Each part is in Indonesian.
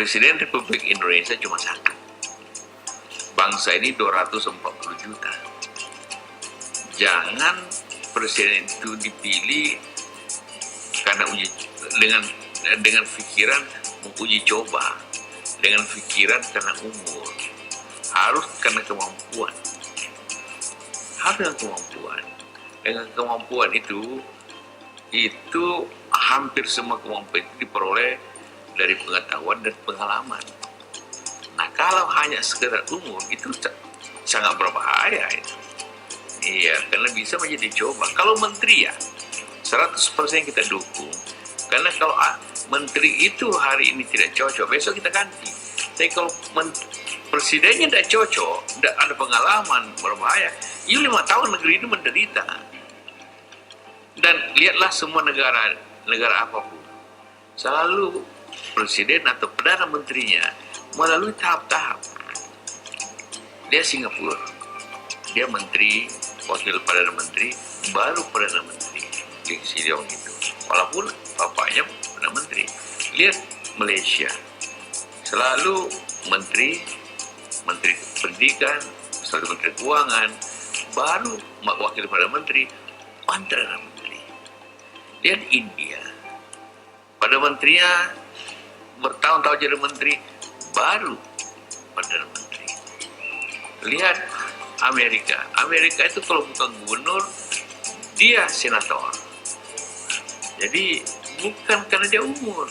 Presiden Republik Indonesia cuma satu. Bangsa ini 240 juta. Jangan presiden itu dipilih karena dengan pikiran mau uji coba, dengan pikiran karena umur. Harus karena kemampuan. Harus dengan kemampuan. Dengan kemampuan itu hampir semua kemampuan itu diperoleh dari pengetahuan dan pengalaman. Nah, kalau hanya sekedar umur itu sangat berbahaya itu. Iya, karena bisa menjadi coba. Kalau menteri ya 100% kita dukung. Karena kalau menteri itu hari ini tidak cocok, besok kita ganti. Tapi kalau presidennya tidak cocok, tidak ada pengalaman, berbahaya. 5 tahun negeri ini menderita. Dan lihatlah semua negara apapun, selalu presiden atau perdana menterinya melalui tahap-tahap. Dia Singapura, dia menteri, wakil perdana menteri, baru perdana menteri di Siliong itu. Walaupun bapaknya perdana menteri. Lihat Malaysia, selalu menteri pendidikan, selalu menteri keuangan, baru wakil perdana menteri, perdana menteri. Lihat India, pada menterinya bertahun-tahun jadi menteri, baru perdana menteri. Lihat Amerika itu kalau bukan gubernur, dia senator. Jadi bukan karena dia umur.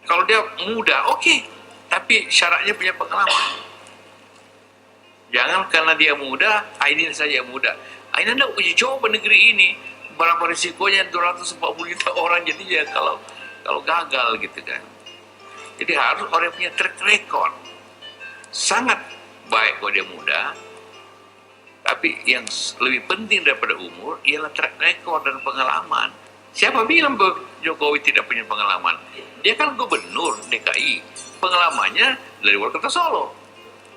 Kalau dia muda, oke, tapi syaratnya punya pengalaman. Jangan karena dia muda, ini saja muda. Ini anda uji coba negeri ini. Berapa risikonya 240 juta orang jadinya kalau gagal gitu kan. Jadi harus orang punya track record. Sangat baik kalau dia muda. Tapi yang lebih penting daripada umur ialah track record dan pengalaman. Siapa bilang bahwa Jokowi tidak punya pengalaman? Dia kan gubernur DKI. Pengalamannya dari wali kota Solo.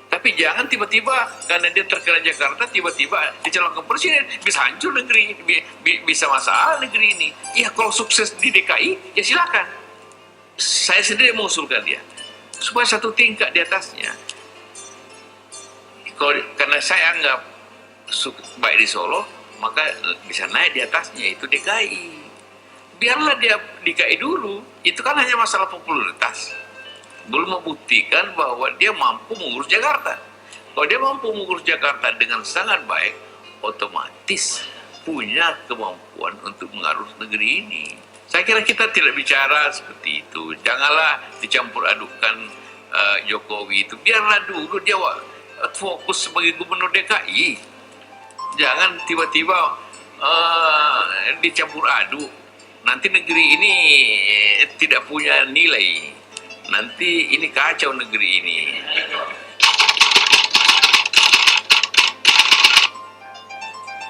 Tapi jangan tiba-tiba karena dia terkenal Jakarta, tiba-tiba dicalonkan presiden, bisa hancur negeri, bisa masalah negeri ini. Ya kalau sukses di DKI, ya silakan. Saya sendiri mengusulkan dia supaya satu tingkat di atasnya. Karena saya anggap baik di Solo, maka bisa naik di atasnya, itu DKI. Biarlah dia DKI dulu, itu kan hanya masalah popularitas. Belum membuktikan bahwa dia mampu mengurus Jakarta. Kalau dia mampu mengurus Jakarta dengan sangat baik, otomatis punya kemampuan untuk mengurus negeri ini. Saya kira kita tidak bicara seperti itu. Janganlah dicampur adukan Jokowi itu. Biarlah dulu dia fokus sebagai gubernur DKI. Jangan tiba-tiba dicampur aduk. Nanti negeri ini tidak punya nilai. Nanti ini kacau negeri ini.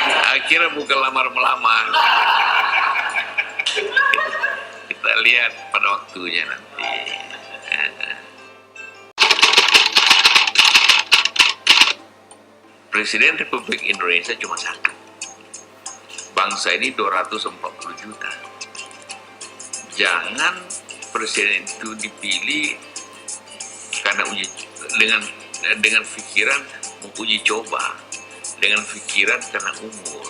Akhirnya bukan lamar-melamar. Kita lihat pada waktunya nanti. Presiden Republik Indonesia cuma satu. Bangsa ini 240 juta. Jangan presiden itu dipilih karena dengan pikiran mau uji coba, dengan pikiran karena umur.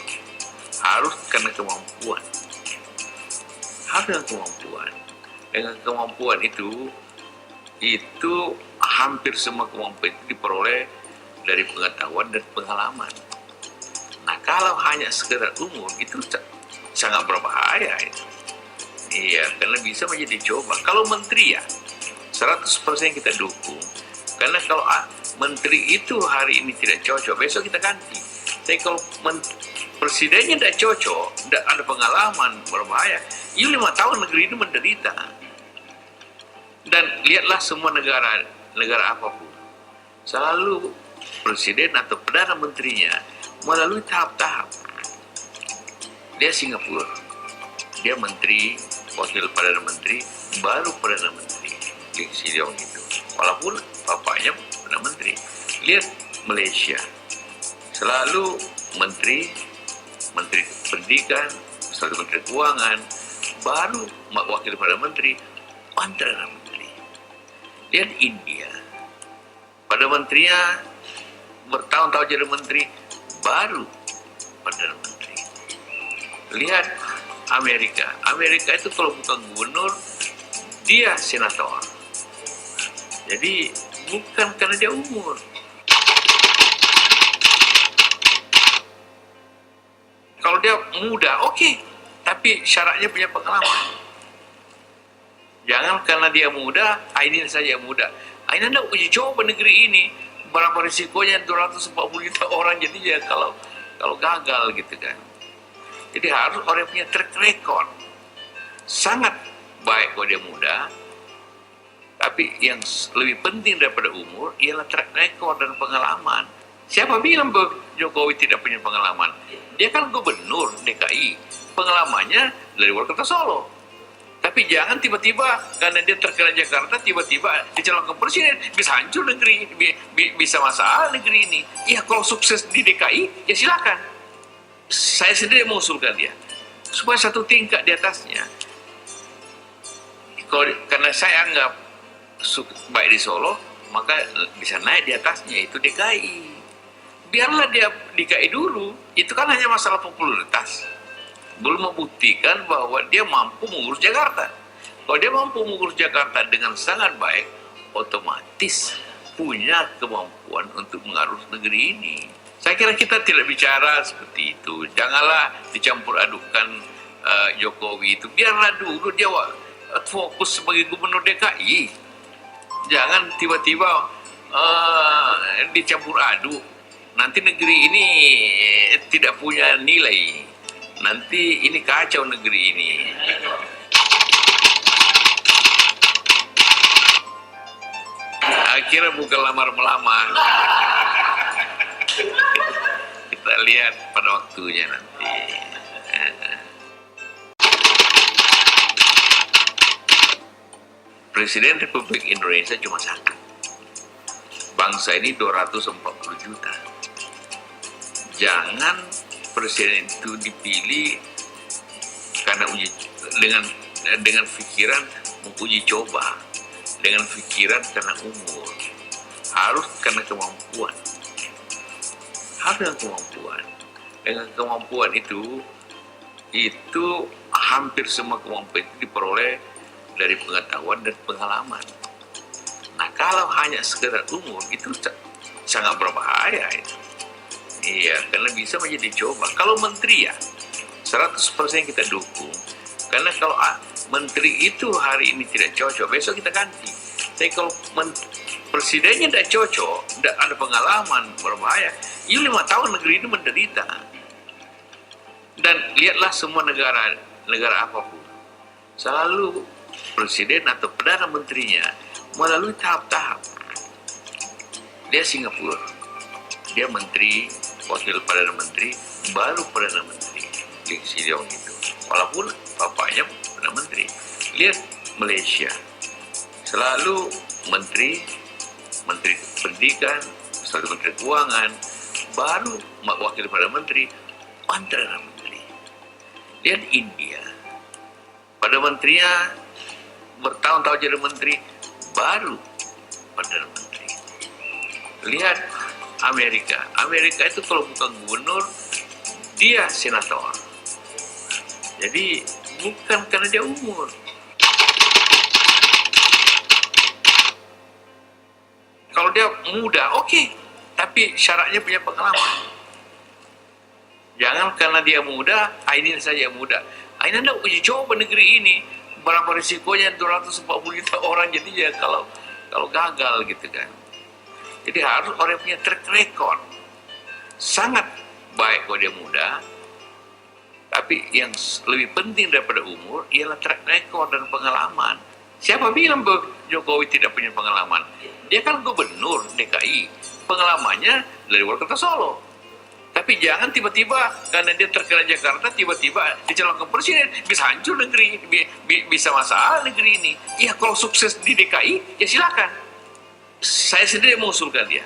Harus karena kemampuan. Harus dengan kemampuan. Dengan kemampuan itu hampir semua kemampuan itu diperoleh dari pengetahuan dan pengalaman. Nah, kalau hanya sekedar umur itu sangat berbahaya itu. Iya, karena bisa menjadi coba. Kalau menteri ya 100% kita dukung. Karena kalau menteri itu hari ini tidak cocok, besok kita ganti. Tapi kalau presidennya tidak cocok, tidak ada pengalaman, berbahaya. 5 tahun negeri ini menderita. Dan lihatlah semua negara apapun, selalu presiden atau perdana menterinya melalui tahap-tahap. Dia Singapura, dia menteri, wakil perdana menteri, baru perdana menteri di Siliong itu. Walaupun bapaknya perdana menteri. Lihat Malaysia, selalu menteri pendidikan, selalu menteri keuangan, baru wakil Perdana Menteri, Perdana Menteri. Lihat India, Perdana Menterinya bertahun-tahun jadi menteri, baru Perdana Menteri. Lihat Amerika, Amerika itu kalau bukan gubernur, dia senator. Jadi bukan karena dia umur. Kalau dia muda, oke. Tapi syaratnya punya pengalaman. Jangan karena dia muda, ini saja muda. Ini anda uji coba negeri ini. Berapa risikonya 240 juta orang jadinya kalau gagal gitu kan. Jadi harus orang yang punya track record. Sangat baik kalau dia muda. Tapi yang lebih penting daripada umur ialah track record dan pengalaman. Siapa bilang bahwa Jokowi tidak punya pengalaman? Dia kan gubernur DKI. Pengalamannya dari wali kota Solo. Tapi jangan tiba-tiba karena dia terkenal Jakarta, tiba-tiba dicalonkan presiden, bisa hancur negeri, bisa masalah negeri ini. Ya kalau sukses di DKI, ya silakan. Saya sendiri mengusulkan dia supaya satu tingkat di atasnya. Karena saya anggap baik di Solo, maka bisa naik di atasnya, itu DKI. Biarlah dia DKI dulu, itu kan hanya masalah popularitas. Belum membuktikan bahwa dia mampu mengurus Jakarta. Kalau dia mampu mengurus Jakarta dengan sangat baik, otomatis punya kemampuan untuk mengurus negeri ini. Saya kira kita tidak bicara seperti itu. Janganlah dicampur adukan Jokowi itu. Biarlah dulu dia fokus sebagai gubernur DKI. Jangan tiba-tiba dicampur aduk. Nanti negeri ini tidak punya nilai. Nanti ini kacau negeri ini. Akhirnya bukan lamar-melamar. Kita lihat pada waktunya nanti. Presiden Republik Indonesia cuma satu. Bangsa ini 240 juta. Jangan presiden itu dipilih karena dengan pikiran menguji coba, dengan pikiran karena umur, harus karena kemampuan, harus dengan kemampuan. Dengan kemampuan itu hampir semua kemampuan itu diperoleh dari pengetahuan dan pengalaman. Nah kalau hanya sekedar umur itu sangat berbahaya itu. Iya, karena bisa menjadi coba. Kalau menteri ya, 100% kita dukung. Karena kalau menteri itu hari ini tidak cocok, besok kita ganti. Tapi kalau presidennya tidak cocok, tidak ada pengalaman, berbahaya. 5 tahun negeri ini menderita. Dan lihatlah semua negara apapun. Selalu presiden atau perdana menterinya melalui tahap-tahap. Dia Singapura, dia menteri, wakil perdana menteri, baru perdana menteri. Lee Hsien Loong itu, walaupun bapaknya perdana menteri. Lihat Malaysia, selalu menteri pendidikan, selalu menteri keuangan, baru wakil perdana menteri, perdana menteri. Lihat India, perdana menterinya bertahun-tahun jadi menteri, baru perdana menteri. Lihat Amerika, Amerika itu kalau bukan gubernur, dia senator. Jadi bukan karena dia umur. Kalau dia muda, oke. Tapi syaratnya punya pengalaman. Jangan karena dia muda, ini saja muda. Ini anda uji coba negeri ini. Berapa risikonya 240 juta orang jadinya kalau gagal gitu kan. Jadi harus orang yang punya track record. Sangat baik kalau dia muda. Tapi yang lebih penting daripada umur ialah track record dan pengalaman. Siapa bilang bahwa Jokowi tidak punya pengalaman? Dia kan gubernur DKI. Pengalamannya dari wali kota Solo. Tapi jangan tiba-tiba karena dia terkenal Jakarta, tiba-tiba dicalonkan presiden, bisa hancur negeri, bisa masalah negeri ini. Ya kalau sukses di DKI, ya silakan. Saya sendiri mengusulkan dia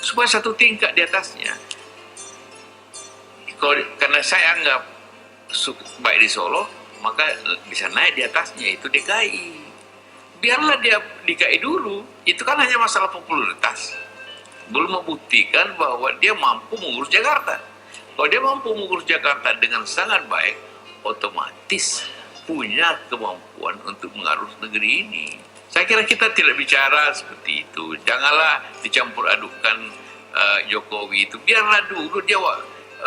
supaya satu tingkat di atasnya. Karena saya anggap baik di Solo, maka bisa naik di atasnya, itu DKI. Biarlah dia DKI dulu, itu kan hanya masalah popularitas. Belum membuktikan bahwa dia mampu mengurus Jakarta. Kalau dia mampu mengurus Jakarta dengan sangat baik, otomatis punya kemampuan untuk mengurus negeri ini. Saya kira kita tidak bicara seperti itu. Janganlah dicampur adukan Jokowi itu. Biarlah dulu dia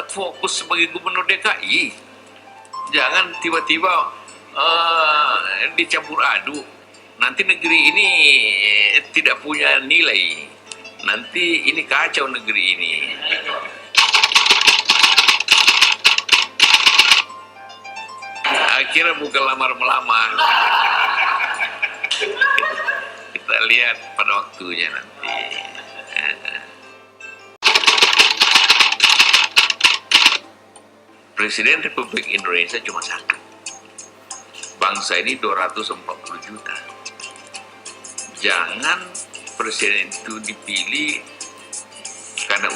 fokus sebagai gubernur DKI. Jangan tiba-tiba dicampur aduk. Nanti negeri ini tidak punya nilai. Nanti ini kacau negeri ini. Akhirnya bukan lamar-melamar. Kita lihat pada waktunya nanti. Presiden Republik Indonesia cuma satu. Bangsa ini 240 juta. Jangan presiden itu dipilih karena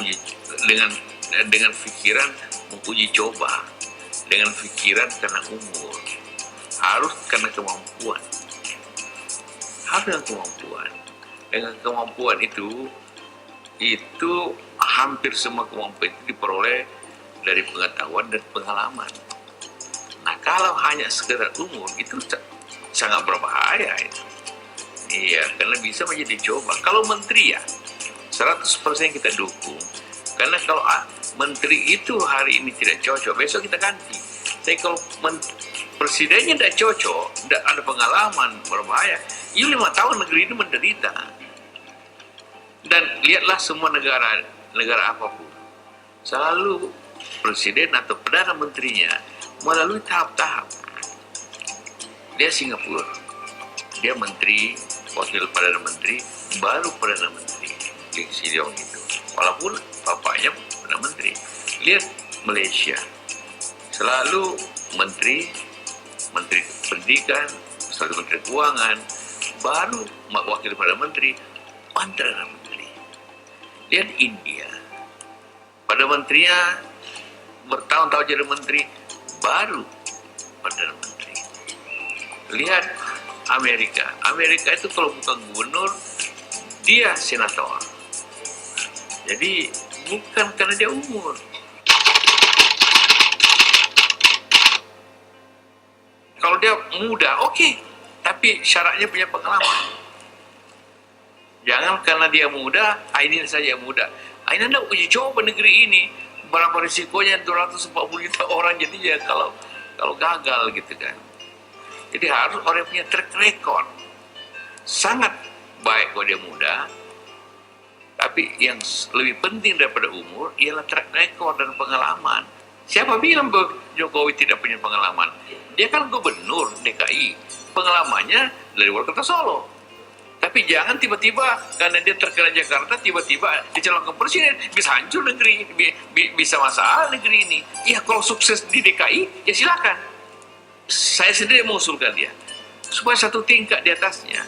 dengan pikiran menguji coba, dengan pikiran karena umur. Harus karena kemampuan. Harus dengan kemampuan. Dengan kemampuan itu hampir semua kemampuan itu diperoleh dari pengetahuan dan pengalaman. Nah, kalau hanya sekedar umur itu sangat berbahaya itu. Iya, karena bisa menjadi coba. Kalau menteri ya 100% kita dukung. Karena kalau menteri itu hari ini tidak cocok, besok kita ganti. Tapi kalau presidennya tidak cocok, tidak ada pengalaman, berbahaya. 5 tahun negeri ini menderita. Dan lihatlah semua negara apapun, selalu presiden atau perdana menterinya melalui tahap-tahap. Dia Singapura, dia menteri, wakil perdana menteri, baru perdana menteri. Lee Hsien Loong itu, walaupun bapaknya perdana menteri. Lihat Malaysia, selalu menteri pendidikan, selalu menteri keuangan, baru wakil perdana menteri, perdana menteri. Lihat India, pada menterinya bertahun-tahun jadi menteri, baru perdana menteri. Lihat Amerika itu kalau bukan gubernur, dia senator. Jadi bukan karena dia umur. Kalau dia muda, oke. Tapi syaratnya punya pengalaman. Jangan karena dia muda, ini saja muda. Ini anda uji coba negeri ini. Berapa risikonya 240 juta orang jadi ya kalau gagal gitu kan. Jadi harus orang yang punya track record. Sangat baik kalau dia muda. Tapi yang lebih penting daripada umur ialah track record dan pengalaman. Siapa bilang bahwa Jokowi tidak punya pengalaman? Dia kan gubernur DKI. Pengalamannya dari wali kota Solo. Tapi jangan tiba-tiba karena dia terkena Jakarta, tiba-tiba dicalonkan presiden, bisa hancur negeri, bisa masalah negeri ini. Ya kalau sukses di DKI, ya silakan. Saya sendiri mengusulkan dia supaya satu tingkat di atasnya.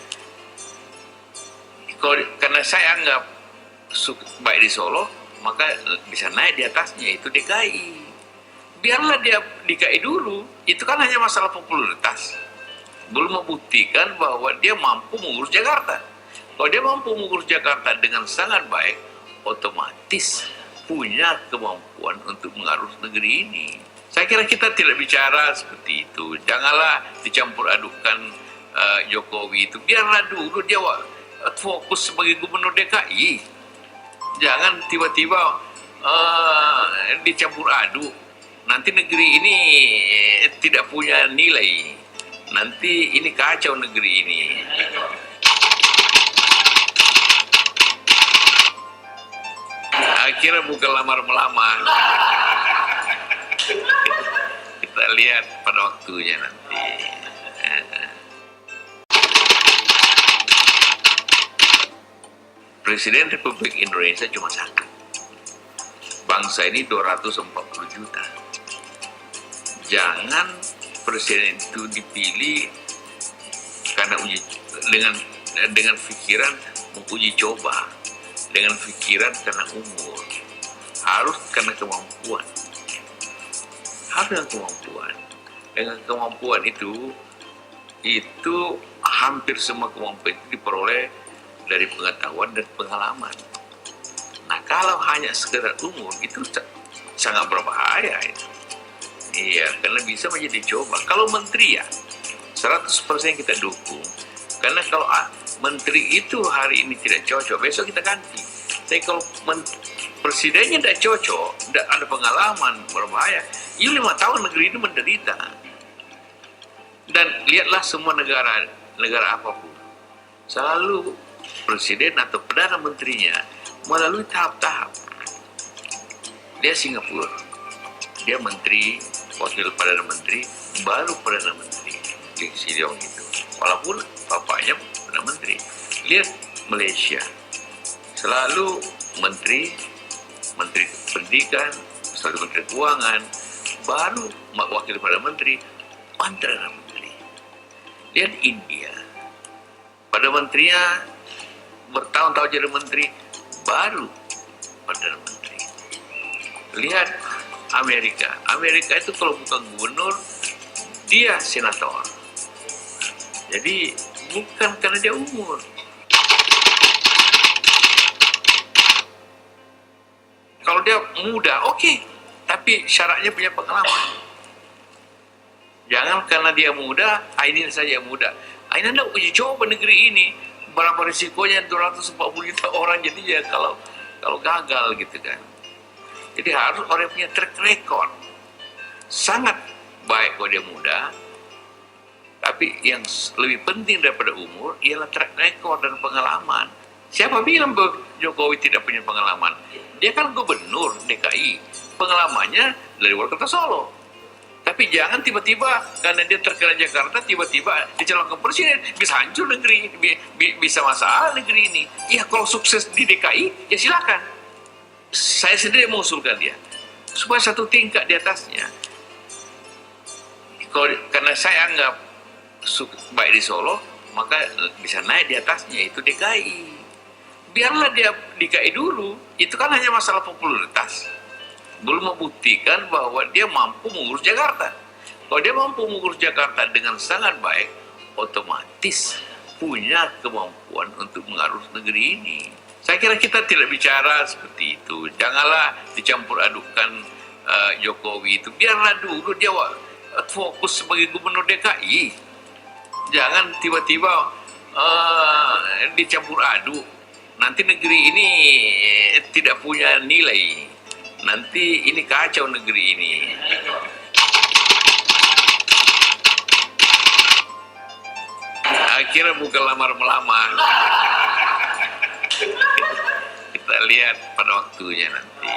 Karena saya anggap baik di Solo, maka bisa naik di atasnya, itu DKI. Biarlah dia DKI dulu, itu kan hanya masalah popularitas. Belum membuktikan bahwa dia mampu mengurus Jakarta. Kalau dia mampu mengurus Jakarta dengan sangat baik, otomatis punya kemampuan untuk mengurus negeri ini. Saya kira kita tidak bicara seperti itu. Janganlah dicampur adukan Jokowi itu. Biarlah dulu dia fokus sebagai gubernur DKI. Jangan tiba-tiba dicampur aduk. Nanti negeri ini tidak punya nilai. Nanti ini kacau negeri ini. Akhirnya bukan lamar-melamar. Kita lihat pada waktunya nanti. Presiden Republik Indonesia cuma satu. Bangsa ini 240 juta. Jangan presiden itu dipilih karena dengan pikiran menguji coba, dengan pikiran karena umur. Harus karena kemampuan. Harus dengan kemampuan. dengan kemampuan itu hampir semua kemampuan itu diperoleh dari pengetahuan dan pengalaman. Nah, kalau hanya sekedar umur itu sangat berbahaya itu. Iya, karena bisa menjadi coba. Kalau menteri ya 100% kita dukung. Karena kalau menteri itu hari ini tidak cocok, besok kita ganti. Tapi kalau presidennya tidak cocok, tidak ada pengalaman, berbahaya. Ini 5 tahun negeri ini menderita. Dan lihatlah semua negara apapun, selalu presiden atau perdana menterinya melalui tahap-tahap. Dia Singapura, dia menteri, wakil perdana menteri, baru perdana menteri di Siliong itu. Walaupun bapaknya perdana menteri. Lihat Malaysia, selalu menteri pendidikan, selalu menteri keuangan, baru wakil perdana menteri, perdana menteri. Lihat India, pada menterinya bertahun-tahun jadi menteri, baru perdana menteri. Lihat Amerika itu kalau bukan gubernur, dia senator. Jadi bukan karena dia umur. Kalau dia muda, oke, tapi syaratnya punya pengalaman. Jangan karena dia muda, ini saja muda. Ini anda uji coba negeri ini, berapa risikonya 240 juta orang jadinya kalau gagal gitu kan. Jadi harus orang punya track record. Sangat baik kalau dia muda, tapi yang lebih penting daripada umur ialah track record dan pengalaman. Siapa bilang bahwa Jokowi tidak punya pengalaman? Dia kan gubernur DKI, pengalamannya dari wali kota Solo. Tapi jangan tiba-tiba karena dia terkena Jakarta, tiba-tiba dicalonkan presiden, bisa hancur negeri, bisa masalah negeri ini. Ya kalau sukses di DKI, ya silakan. Saya sendiri mengusulkan dia supaya satu tingkat di atasnya. Karena saya anggap baik di Solo, maka bisa naik di atasnya, itu DKI. Biarlah dia DKI dulu, itu kan hanya masalah popularitas. Belum membuktikan bahwa dia mampu mengurus Jakarta. Kalau dia mampu mengurus Jakarta dengan sangat baik, otomatis punya kemampuan untuk mengurus negeri ini. Saya kira kita tidak bicara seperti itu. Janganlah dicampur adukan Jokowi itu. Biarlah dulu dia fokus sebagai gubernur DKI. Jangan tiba-tiba dicampur aduk. Nanti negeri ini tidak punya nilai. Nanti ini kacau negeri ini. Akhirnya bukan lamar-melamar. Kita lihat pada waktunya nanti.